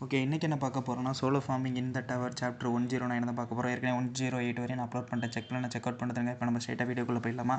Okay, இன்றைக்கி என்ன பார்க்க போகிறோம்னா solo farming in the tower chapter 109 தான் பார்க்க போகிறோம். ஏற்கனவே 108 வரையும் நான் அப்லோட் பண்ணிட்டேன். செக் அவுட் பண்ணுறதுங்க. இப்போ நம்ம ஸ்ட்ரைட்டாக வீடியோக்குள்ளே போயிடலாமா?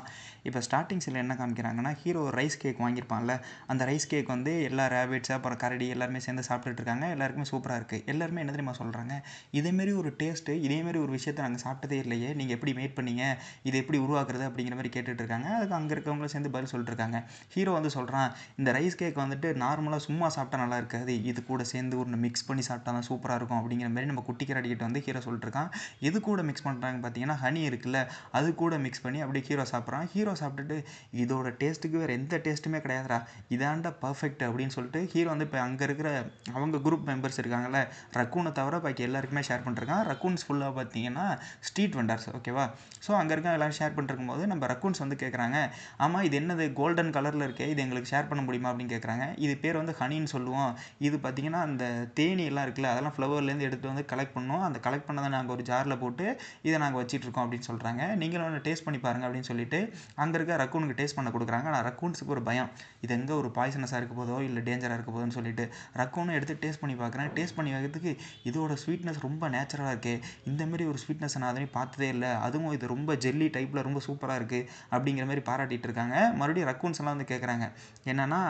இப்போ ஸ்டார்டிங்ஸில் என்ன காமிக்கிறாங்கன்னா, ஹீரோ ரைஸ் கேக் வாங்கியிருப்பான்ல, அந்த ரைஸ் கேக் வந்து எல்லா ரேபிட்ஸ் அப்புறம் கரடி எல்லாருமே சேர்ந்து சாப்பிட்டுட்டு இருக்காங்க. எல்லாருக்குமே சூப்பராக இருக்குது. எல்லாருமே என்ன தெரியுமா சொல்கிறாங்க, இதேமாரி ஒரு டேஸ்ட்டு, இதேமாரி ஒரு விஷயத்தை நாங்கள் சாப்பிட்டதே இல்லையே, நீங்கள் எப்படி மேட் பண்ணீங்க, இதை எப்படி உருவாக்குறது அப்படிங்கிற மாதிரி கேட்டுட்டு இருக்காங்க. அதுக்கு அங்கே இருக்கவங்களும் சேர்ந்து பதில் சொல்லிட்டு இருக்காங்க. ஹீரோ வந்து சொல்கிறான், இந்த ரைஸ் கேக் வந்துட்டு நார்மலாக சும்மா சாப்பிட்டா நல்லா இருக்காது, இது கூட சேர்ந்து ஒரு மிக்ஸ் பண்ணி சாப்பிட்டா தான் சூப்பராக இருக்கும் அப்படிங்கிற மாதிரி நம்ம குட்டி கரடிக்கிட்ட வந்து ஹீரோ சொல்லிட்டுருக்கான். எது கூட மிக்ஸ் பண்ணுறாங்க பார்த்தீங்கன்னா, ஹனி இருக்குல்ல, அது கூட மிக்ஸ் பண்ணி அப்படியே ஹீரோ சாப்பிட்றான். ஹீரோ சாப்பிட்டுட்டு இதோட டேஸ்ட்டுக்கு வேறு எந்த டேஸ்ட்டுமே கிடையாதுடா, இதாண்டா பர்ஃபெக்ட் அப்படின்னு சொல்லிட்டு ஹீரோ வந்து இப்போ அங்கே இருக்கிற அவங்க குரூப் மெம்பர்ஸ் இருக்காங்கல்ல, ரக்கூனை தவிர பாக்கி எல்லாருக்குமே ஷேர் பண்ணிருக்கான். ரக்கூன்ஸ் ஃபுல்லாக பார்த்தீங்கன்னா ஸ்ட்ரீட் வெண்டர்ஸ், ஓகேவா? ஸோ அங்கே இருக்க எல்லோரும் ஷேர் பண்ணிருக்கும் போது நம்ம ரக்கூன்ஸ் வந்து கேட்குறாங்க, ஆமாம் இது என்னது கோல்டன் கலரில் இருக்கே, இது எங்களுக்கு ஷேர் பண்ண முடியுமா அப்படின்னு கேட்குறாங்க. இது பேர் வந்து ஹனின்னு சொல்லுவோம். இது பார்த்தீங்கன்னா அந்த தேனி எல்லாம் இருக்குல்ல, அதெல்லாம் ஃப்ளவர்லேருந்து எடுத்து வந்து கலெக்ட் பண்ணோம். அந்த கலெக்ட் பண்ணதை நாங்கள் ஒரு ஜாரில் போட்டு இதை நாங்கள் வச்சிட்ருக்கோம் அப்படின்னு சொல்கிறாங்க. நீங்களும் ஒன்று டேஸ்ட் பண்ணி பாருங்கள் அப்படின்னு சொல்லிட்டு அங்கே இருக்க ரக்கூனுக்கு டேஸ்ட் பண்ண கொடுக்குறாங்க. ஆனால் ரக்கூன்ஸுக்கு ஒரு பயம், இது எங்கே ஒரு பாய்சனஸாக இருக்க போதோ இல்லை டேஞ்சராக இருக்க போதோன்னு சொல்லிட்டு ரக்கூனும் எடுத்து டேஸ்ட் பண்ணி பார்க்குறேன். டேஸ்ட் பண்ணி வைக்கிறதுக்கு இதோட ஸ்வீட்னஸ் ரொம்ப நேச்சுரலாக இருக்குது, இந்தமாரி ஒரு ஸ்வீட்னஸ் நான் அதே பார்த்ததே இல்லை, அதுவும் இது ரொம்ப ஜெல்லி டைப்பில் ரொம்ப சூப்பராக இருக்குது அப்படிங்கிற மாதிரி பாராட்டிகிட்டு இருக்காங்க. மறுபடியும் ரக்கூன்ஸ் எல்லாம் வந்து கேட்குறாங்க, என்னன்னா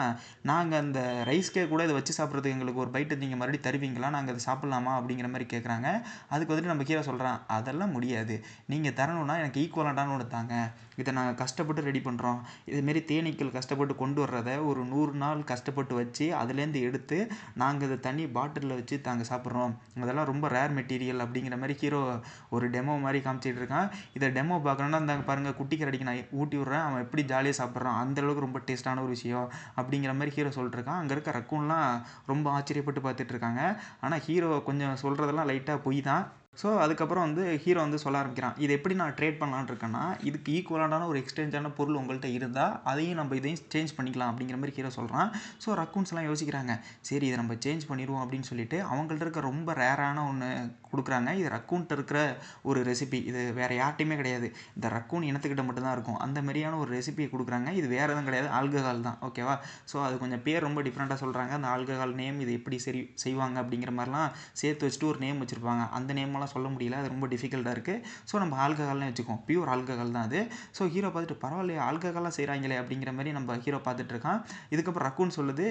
நாங்கள் அந்த ரைஸ்கே கூட இதை வச்சு சாப்பிட்றதுக்கு எங்களுக்கு ஒரு பைட்டு நீங்கள் மறுபடியும் தருவீங்களா, நாங்கள் அதை சாப்பிட்லாமா அப்படிங்கிற மாதிரி கேட்குறாங்க. அதுக்கு வந்துட்டு நம்ம கீழே சொல்கிறான், அதெல்லாம் முடியாது, நீங்கள் தரணும்னா எனக்கு ஈக்குவலண்டான ஒன்று தாங்க, இதை நாங்கள் கஷ்டப்பட்டு ரெடி பண்ணுறோம், இதுமாரி தேனீக்கள் கஷ்டப்பட்டு கொண்டு வர்றத ஒரு 100 நாள் கஷ்டப்பட்டு வச்சு அதுலேருந்து எடுத்து நாங்கள் இதை தனி பாட்டிலில் வச்சு நாங்கள் சாப்பிட்றோம், அதெல்லாம் ரொம்ப ரேர் மெட்டீரியல் அப்படிங்கிற மாதிரி ஹீரோ ஒரு டெமோ மாதிரி காமிச்சிட்டு இருக்கான். இதை டெமோ பார்க்கணுன்னா அந்த பாருங்கள் குட்டி கரடிக்கு நான் ஊட்டி விட்றேன், அவன் எப்படி ஜாலியாக சாப்பிட்றான், அந்தளவுக்கு ரொம்ப டேஸ்ட்டான ஒரு விஷயம் அப்படிங்கிற மாதிரி ஹீரோ சொல்லிட்டுருக்கான். அங்கே இருக்க ரக்கூன்லாம் ரொம்ப ஆச்சரியப்பட்டு பார்த்துட்டு இருக்காங்க. ஆனால் ஹீரோ கொஞ்சம் சொல்கிறதெல்லாம் லைட்டாக பொய் தான். ஸோ அதுக்கப்புறம் வந்து ஹீரோ வந்து சொல்ல ஆரம்பிக்கிறான், இது எப்படி நான் ட்ரேட் பண்ணலான்னு இருக்கேன்னா, இதுக்கு ஈக்குவலான ஒரு எக்ஸ்சேஞ்சான பொருள் உங்கள்கிட்ட இருந்தால் அதையும் நம்ம இதையும் சேஞ்ச் பண்ணிக்கலாம் அப்படிங்கிற மாதிரி ஹீரோ சொல்கிறான். ஸோ ரக்கூன்ஸ்லாம் யோசிக்கிறாங்க, சரி இதை நம்ம சேஞ்ச் பண்ணிடுவோம் அப்படின்னு சொல்லிட்டு அவங்கள்ட்ட இருக்க ரொம்ப ரேரான ஒன்று கொடுக்குறாங்க. இது ரக்கூன்ட்ட இருக்கிற ஒரு ரெசிபி, இது வேறு யார்ட்டையுமே கிடையாது, இந்த ரக்கூன் இனத்துக்கிட்ட மட்டும்தான் இருக்கும், அந்த மாதிரியான ஒரு ரெசிபியை கொடுக்குறாங்க. இது வேறு எதுவும் கிடையாது, ஆல்கஹால் தான், ஓகேவா? ஸோ அது கொஞ்சம் பேர் ரொம்ப டிஃப்ரெண்ட்டாக சொல்கிறாங்க. அந்த ஆல்கஹால் நேம் இது எப்படி சரி செய்வாங்க அப்படிங்கிற மாதிரிலாம் சேர்த்து வச்சுட்டு ஒரு நேம் வச்சுருப்பாங்க. அந்த நேமெல்லாம் சொல்ல முடியல, அது ரொம்ப டிஃபிகல்ட்டாக இருக்குது. ஸோ நம்ம ஆல்கஹால்னே வச்சுக்கோம், பியூர் ஆல்கஹால் தான் அது. ஸோ ஹீரோ பார்த்துட்டு பரவாயில்லையே ஆல்கஹாலாக செய்கிறாங்களே அப்படிங்கிற மாதிரி நம்ம ஹீரோ பார்த்துட்டு இருக்கான். இதுக்கப்புறம் ரக்கூன் சொல்லுது,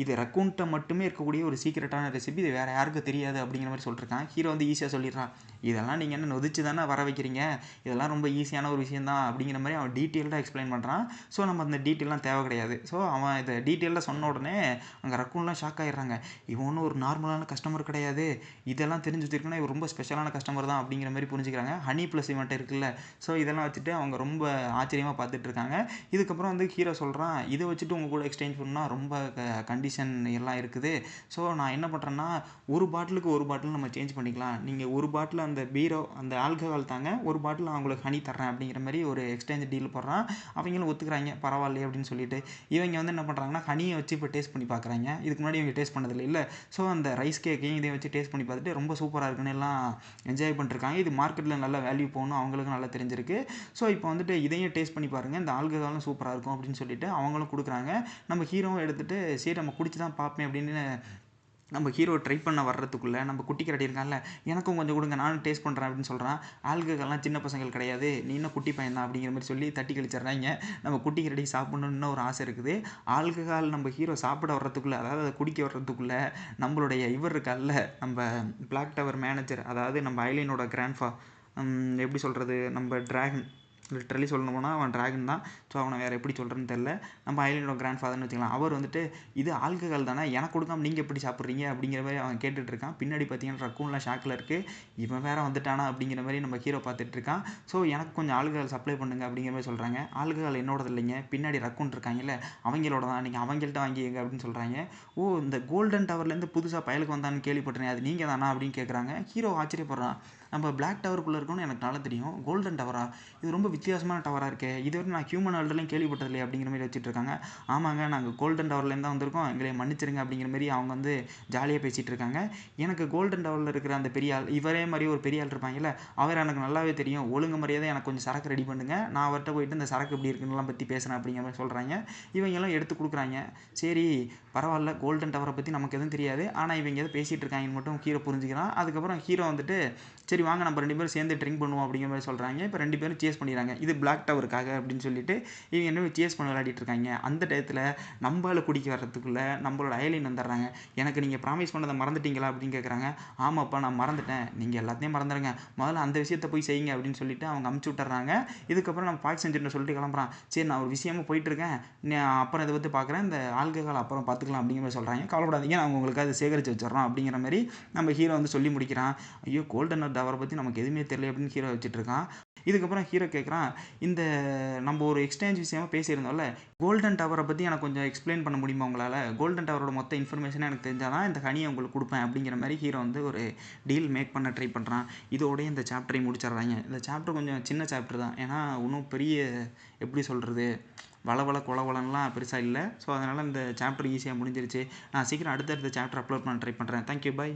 இது ரக்கூன்ட்ட மட்டுமே இருக்கக்கூடிய ஒரு சீக்ரெட்டான ரெசிபி, இது வேறு யாருக்கும் தெரியாது அப்படிங்கிற மாதிரி சொல்லிட்டுருக்கான். ஹீரோ வந்து ஈஸியாக சொல்லிடுறான், இதெல்லாம் நீங்கள் என்ன நொதிச்சு தானே வர வைக்கிறீங்க, இதெல்லாம் ரொம்ப ஈஸியான ஒரு விஷயம் தான் அப்படிங்கிற மாதிரி அவன் டீட்டெயில்டாக எக்ஸ்பிளைன் பண்ணுறான். ஸோ நம்ம அந்த டீட்டெயிலாம் தேவை கிடையாது. ஸோ அவன் இதை டீட்டெயிலாக சொன்ன உடனே அங்கே ரக்கூன்லாம் ஷாக் ஆகிடுறாங்க, இவன் ஒன்றும் ஒரு நார்மலான கஸ்டமர் கிடையாது, இதெல்லாம் தெரிஞ்சு வச்சிருக்குன்னா இவன் ரொம்ப ஸ்பெஷலான கஸ்டமர் தான் அப்படிங்கிற மாதிரி புரிஞ்சுக்கிறாங்க. ஹனி ப்ளஸ் இவன்ட்ட இருக்குல்ல, ஸோ இதெல்லாம் வச்சுட்டு அவங்க ரொம்ப ஆச்சரியமாக பார்த்துட்டு இருக்காங்க. இதுக்கப்புறம் வந்து ஹீரோ சொல்கிறான், இதை வச்சுட்டு உங்கள் கூட எக்ஸ்சேஞ்ச் பண்ணால் ரொம்ப கண்டிஷன் எல்லாம் இருக்குது. ஸோ நான் என்ன பண்ணுறேன்னா, ஒரு பாட்டிலுக்கு ஒரு பாட்டில் நம்ம சேஞ்ச் பண்ணிக்கலாம், நீங்கள் ஒரு பாட்டில் அந்த பீரோ அந்த ஆல்கஹால் தாங்க, ஒரு பாட்டில் அவங்களுக்கு ஹனி தர்றேன் அப்படிங்கிற மாதிரி ஒரு எக்ஸ்சேஞ்ச் டீல் போடுறான். அவங்களும் ஒத்துக்கிறாங்க, பரவாயில்லையே அப்படின்னு சொல்லிட்டு. இவங்க வந்து என்ன பண்ணுறாங்கன்னா, ஹனியை வச்சு இப்போ டேஸ்ட் பண்ணி பார்க்குறாங்க. இதுக்கு முன்னாடி இவங்க டேஸ்ட் பண்ணதில்லை இல்லை. ஸோ அந்த ரைஸ் கேக்கையும் இதையும் வச்சு டேஸ்ட் பண்ணி பார்த்துட்டு ரொம்ப சூப்பராக இருக்குன்னு எல்லாம் என்ஜாய் பண்ணிருக்காங்க. இது மார்க்கெட்டில் நல்ல வேல்யூ போகணும் அவங்களுக்கும் நல்லா தெரிஞ்சிருக்கு. ஸோ இப்போ வந்துட்டு இதையும் டேஸ்ட் பண்ணி பாருங்கள், இந்த ஆல்கஹாலும் சூப்பராக இருக்கும் அப்படின்னு சொல்லிட்டு அவங்களும் கொடுக்குறாங்க. நம்ம ஹீரோவும் எடுத்துகிட்டு சரி நம்ம குடிச்சு தான் பார்ப்பேன் அப்படின்னு நம்ம ஹீரோ ட்ரை பண்ண வர்றதுக்குள்ளே நம்ம குட்டி கரடி இருக்கான்ல, எனக்கும் கொஞ்சம் கொடுங்க நானும் டேஸ்ட் பண்ணுறேன் அப்படின்னு சொல்கிறான். ஆல்கஹால்லாம் சின்ன பசங்கள் கிடையாது, நீ இன்னும் குட்டி பையன் தான் அப்படிங்கிற மாதிரி சொல்லி தட்டி கழிச்சிட்றாங்க. நம்ம குட்டி கரடி சாப்பிட்ணுன்னு ஒரு ஆசை இருக்குது. ஆல்கஹால் நம்ம ஹீரோ சாப்பிட வர்றதுக்குள்ளே, அதாவது அதை குடிக்க வர்றதுக்குள்ளே நம்மளுடைய இவர் இருக்கார்ல, நம்ம பிளாக் டவர் மேனேஜர், அதாவது நம்ம ஐலினோட கிராண்ட்ஃபா, எப்படி சொல்கிறது, நம்ம டிராகன், லிட்ரலி சொல்லணும் போனால் அவன் டிராகன் தான். ஸோ அவனை வேறு எப்படி சொல்கிறேன்னு தெரில. நம்ம ஐலினோட கிராண்ட் ஃபாதர்னு வச்சுக்கலாம். அவர் வந்துட்டு இது ஆல்கஹால் தானே, எனக்கு கொடுக்காம நீங்கள் எப்படி சாப்பிட்றீங்க அப்படிங்கிற மாதிரி அவன் கேட்டுட்ருக்கான். பின்னாடி பார்த்தீங்கன்னா ரக்கூன்லாம் ஷாக்கில் இருக்குது, இவன் வேறு வந்துட்டானா அப்படிங்கிற மாதிரி நம்ம ஹீரோ பார்த்துட்ருக்கான். ஸோ எனக்கு கொஞ்சம் ஆல்கஹால் சப்ளை பண்ணுங்க அப்படிங்கிற மாதிரி சொல்கிறாங்க. ஆல்கஹால் என்னோடது இல்லைங்க, பின்னாடி ரக்கூன் இருக்காங்கல்ல அவங்களோட தான், நீங்கள் அவங்கள்ட்ட வாங்கிங்க அப்படின்னு சொல்கிறாங்க. இந்த கோல்டன் டவர்லேருந்து புதுசாக பயலுக்கு வந்தான்னு கேள்விப்பட்டேன், அது நீங்கள் தானா அப்படின்னு கேட்குறாங்க. ஹீரோ ஆச்சரியப்படுறான், நம்ம பிளாக் டவருக்குள்ளே இருக்கணும்னு எனக்கு நல்லா தெரியும். கோல்டன் டவரா? இது ரொம்ப வித்தியாசமான டவராக இருக்கே, இதுவரை நான் ஹியூமன் வேர்ல்டுலையும் கேள்விப்பட்டது இல்லையே அப்படிங்கிற மாதிரி வச்சுட்டு இருக்காங்க. ஆமாங்க, நாங்கள் கோல்டன் டவர்லேருந்து தான் வந்திருக்கோம், எங்களை மன்னிச்சிருங்க அப்படிங்கிற மாதிரி அவங்க வந்து ஜாலியாக பேசிகிட்டு இருக்காங்க. எனக்கு கோல்டன் டவரில் இருக்கிற அந்த பெரிய ஆள், இவரே மாதிரி ஒரு பெரிய ஆள் இருப்பாங்கல்ல, அவர் எனக்கு நல்லாவே தெரியும். ஒழுங்கு மரியாதை எனக்கு கொஞ்சம் சரக்கு ரெடி பண்ணுங்க, நான் அவர்கிட்ட போயிட்டு இந்த சரக்கு எப்படி இருக்குன்னுலாம் பற்றி பேசுகிறேன் அப்படிங்கிற மாதிரி சொல்கிறாங்க. இவங்க எல்லாம் எடுத்து கொடுக்குறாங்க. சரி பரவாயில்ல, கோல்டன் டவரை பற்றி நமக்கு எதுவும் தெரியாது, ஆனால் இவங்க எதை பேசிகிட்டு இருக்காங்கன்னு மட்டும் ஹீரோ புரிஞ்சுக்கிறான். அதுக்கப்புறம் ஹீரோ வந்துட்டு சரி வாங்க நம்ம 2 பேரும் சேர்ந்து ட்ரிங்க் பண்ணுவோம் அப்படிங்கிற மாதிரி சொல்கிறாங்க. இப்போ 2 பேரும் சேஸ் பண்ணிடுறாங்க, இது பிளாக் டவருக்காக அப்படின்னு சொல்லிட்டு இவங்க என்ன சேஸ் பண்ண விளையாடிட்டு இருக்காங்க. அந்த டயத்தில் நம்மளை குடிக்க வர்றதுக்குள்ளே நம்மளோட அயலின் வந்துடுறாங்க. எனக்கு நீங்கள் ப்ராமிஸ் பண்ணதை மறந்துட்டீங்களா அப்படின்னு கேட்குறாங்க. ஆமாப்பா நான் மறந்துட்டேன், நீங்கள் எல்லாத்தையும் மறந்துடுங்க, முதல்ல அந்த விஷயத்தை போய் செய்யுங்க அப்படின்னு சொல்லிட்டு அவங்க அமுச்சு விட்டுறாங்க. இதுக்கப்புறம் நம்ம பாய்ஸ் செஞ்சுட்டு சொல்லிட்டு கிளம்புறான். சரி நான் ஒரு விஷயமா போயிட்டு இருக்கேன், அப்புறம் இதை பற்றி பார்க்குறேன், இந்த ஆல்கஹால் அப்புறம் பார்த்துக்கலாம் அப்படிங்கிற மாதிரி சொல்கிறாங்க. கவலைப்படாதீங்க, நான் உங்களுக்கு அதை சேகரித்து வச்சிடறோம் அப்படிங்கிற மாதிரி நம்ம ஹீரோ வந்து சொல்லி முடிக்கிறான். ஐயோ கோல்டன் டவரை பற்றி நமக்கு எதுவுமே தெரியல அப்படின்னு ஹீரோ வச்சுட்டு இருக்கான். இதுக்கப்புறம் ஹீரோ கேட்குறான், இந்த நம்ம ஒரு எக்ஸ்சேஞ்ச் விஷயமா பேசியிருந்தோம்ல, கோல்டன் டவரை பற்றி எனக்கு கொஞ்சம் எக்ஸ்பிளைன் பண்ண முடியுமா உங்களால்? கோல்டன் டவரோட மொத்த இன்ஃபர்மேஷனை எனக்கு தெரிஞ்சால் தான் இந்த ஹனியை உங்களுக்கு கொடுப்பேன் அப்படிங்கிற மாதிரி ஹீரோ வந்து ஒரு டீல் மேக் பண்ண ட்ரை பண்ணுறான். இதோடய இந்த சாப்டரை முடிச்சிடுறாங்க. இந்த சாப்டர் கொஞ்சம் சின்ன சாப்டர் தான், ஏன்னா ஒன்றும் பெரிய எப்படி சொல்கிறது வளவள கொலவலன்லாம் பெருசாக இல்லை. ஸோ அதனால் இந்த சாப்டர் ஈஸியாக முடிஞ்சிருச்சு. நான் சீக்கிரம் அடுத்தடுத்த சாப்டர் அப்லோட் பண்ண ட்ரை பண்ணுறேன். தேங்க்யூ, பாய்.